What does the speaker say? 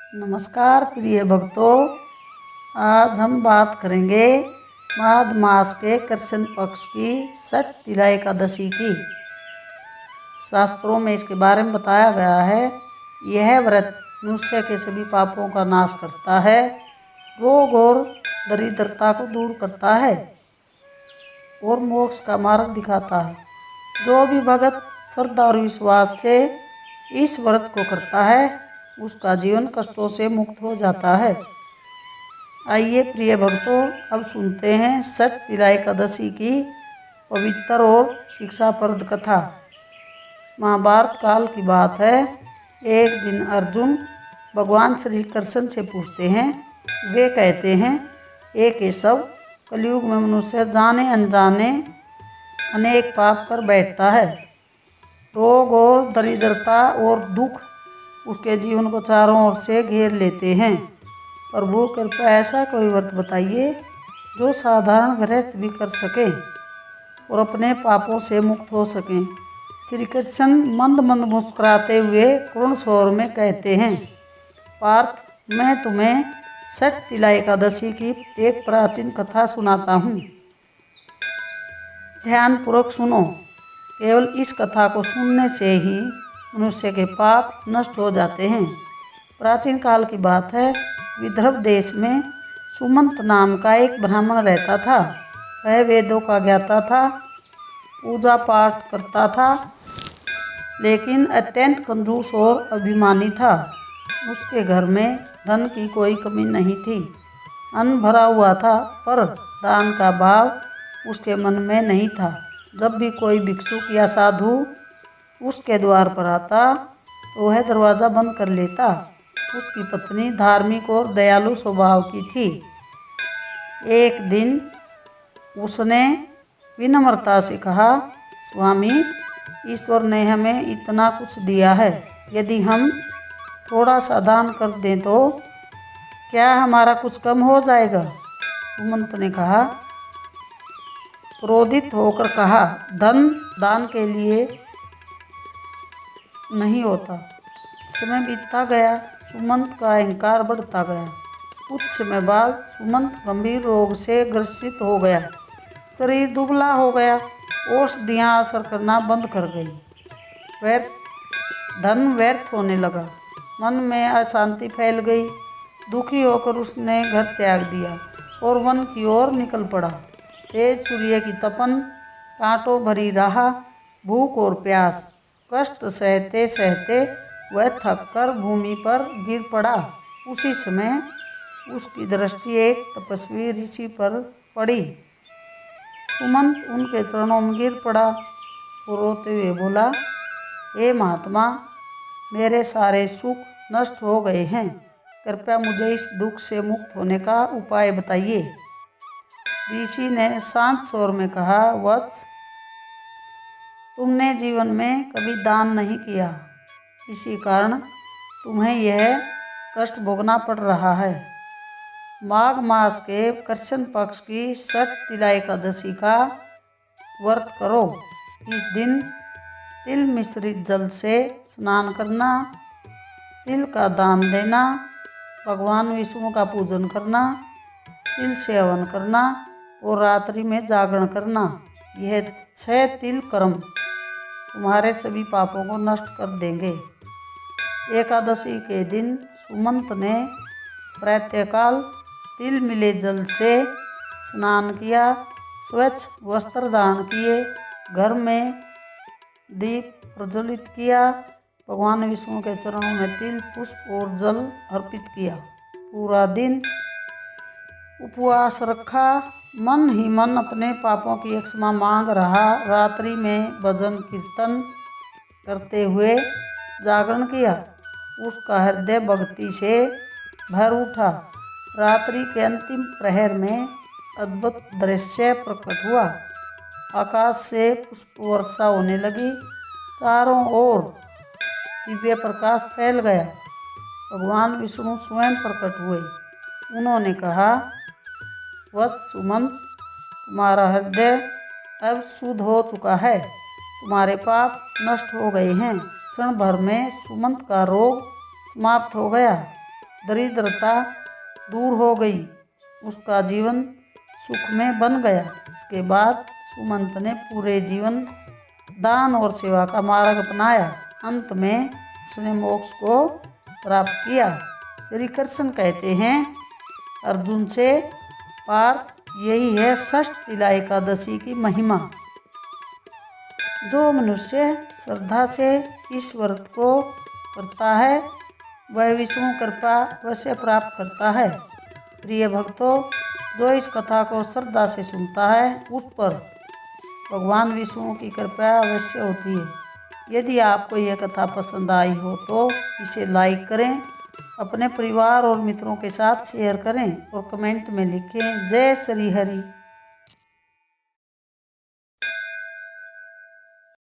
नमस्कार प्रिय भक्तों, आज हम बात करेंगे माघ मास के कृष्ण पक्ष की षठ तिला एकादशी की। शास्त्रों में इसके बारे में बताया गया है। यह व्रत मनुष्य के सभी पापों का नाश करता है, रोग और दरिद्रता को दूर करता है और मोक्ष का मार्ग दिखाता है। जो भी भक्त श्रद्धा और विश्वास से इस व्रत को करता है उसका जीवन कष्टों से मुक्त हो जाता है। आइए प्रिय भक्तों, अब सुनते हैं षठ तिला एकादशी की पवित्र और शिक्षाप्रद कथा। महाभारत काल की बात है। एक दिन अर्जुन भगवान श्री कृष्ण से पूछते हैं। वे कहते हैं, हे केशव, कलयुग में मनुष्य जाने अनजाने अनेक पाप कर बैठता है। रोग और दरिद्रता और दुख उसके जीवन को चारों ओर से घेर लेते हैं। प्रभु कृपया ऐसा कोई व्रत बताइए जो साधारण गृहस्थ भी कर सके और अपने पापों से मुक्त हो सकें। श्री कृष्ण मंद मंद मुस्कुराते हुए करुण स्वर में कहते हैं, पार्थ, मैं तुम्हें षठ तिला एकादशी की एक प्राचीन कथा सुनाता हूँ। ध्यानपूर्वक सुनो। केवल इस कथा को सुनने से ही मनुष्य के पाप नष्ट हो जाते हैं। प्राचीन काल की बात है। विदर्भ देश में सुमंत नाम का एक ब्राह्मण रहता था। वह वेदों का ज्ञाता था, पूजा पाठ करता था, लेकिन अत्यंत कंजूस और अभिमानी था। उसके घर में धन की कोई कमी नहीं थी। अन्न भरा हुआ था, पर दान का भाव उसके मन में नहीं था। जब भी कोई भिक्षुक या साधु उसके द्वार पर आता तो वह दरवाज़ा बंद कर लेता। उसकी पत्नी धार्मिक और दयालु स्वभाव की थी। एक दिन उसने विनम्रता से कहा, स्वामी, ईश्वर ने हमें इतना कुछ दिया है, यदि हम थोड़ा सा दान कर दें तो क्या हमारा कुछ कम हो जाएगा? सुमंत ने कहा, क्रोधित होकर कहा, धन दान के लिए नहीं होता। समय बीतता गया, सुमंत का अहंकार बढ़ता गया। कुछ समय बाद सुमंत गंभीर रोग से ग्रसित हो गया। शरीर दुबला हो गया, औषधियाँ असर करना बंद कर गई। धन व्यर्थ होने लगा, मन में अशांति फैल गई। दुखी होकर उसने घर त्याग दिया और वन की ओर निकल पड़ा। तेज सूर्य की तपन, कांटों भरी राह, भूख और प्यास, कष्ट सहते सहते वह थककर भूमि पर गिर पड़ा। उसी समय उसकी दृष्टि एक तपस्वी ऋषि पर पड़ी। सुमंत उनके चरणों में गिर पड़ा और रोते हुए बोला, हे महात्मा, मेरे सारे सुख नष्ट हो गए हैं, कृपया मुझे इस दुख से मुक्त होने का उपाय बताइए। ऋषि ने शांत स्वर में कहा, वत्स, तुमने जीवन में कभी दान नहीं किया, इसी कारण तुम्हें यह कष्ट भोगना पड़ रहा है। माघ मास के कृष्ण पक्ष की षठ तिला एकादशी का व्रत करो। इस दिन तिल मिश्रित जल से स्नान करना, तिल का दान देना, भगवान विष्णु का पूजन करना, तिल सेवन करना और रात्रि में जागरण करना। यह 6 तिल कर्म तुम्हारे सभी पापों को नष्ट कर देंगे। एकादशी के दिन सुमंत ने प्रातःकाल तिल मिले जल से स्नान किया, स्वच्छ वस्त्र धारण किए, घर में दीप प्रज्वलित किया, भगवान विष्णु के चरणों में तिल, पुष्प और जल अर्पित किया। पूरा दिन उपवास रखा, मन ही मन अपने पापों की क्षमा मांग रहा। रात्रि में भजन कीर्तन करते हुए जागरण किया। उसका हृदय भक्ति से भर उठा। रात्रि के अंतिम प्रहर में अद्भुत दृश्य प्रकट हुआ। आकाश से पुष्प वर्षा होने लगी, चारों ओर दिव्य प्रकाश फैल गया। भगवान विष्णु स्वयं प्रकट हुए। उन्होंने कहा, वत्स सुमंत, तुम्हारा हृदय अब शुद्ध हो चुका है, तुम्हारे पाप नष्ट हो गए हैं। क्षण भर में सुमंत का रोग समाप्त हो गया। दरिद्रता दूर हो गई, उसका जीवन सुख में बन गया। इसके बाद सुमंत ने पूरे जीवन दान और सेवा का मार्ग अपनाया। अंत में उसने मोक्ष को प्राप्त किया। श्री कृष्ण कहते हैं अर्जुन से, पार्थ यही है षष्ठ तिला एकादशी की महिमा। जो मनुष्य श्रद्धा से इस व्रत को करता है वह विष्णु कृपा अवश्य प्राप्त करता है। प्रिय भक्तों, जो इस कथा को श्रद्धा से सुनता है उस पर भगवान विष्णु की कृपा अवश्य होती है। यदि आपको यह कथा पसंद आई हो तो इसे लाइक करें, अपने परिवार और मित्रों के साथ शेयर करें और कमेंट में लिखें जय श्री हरि।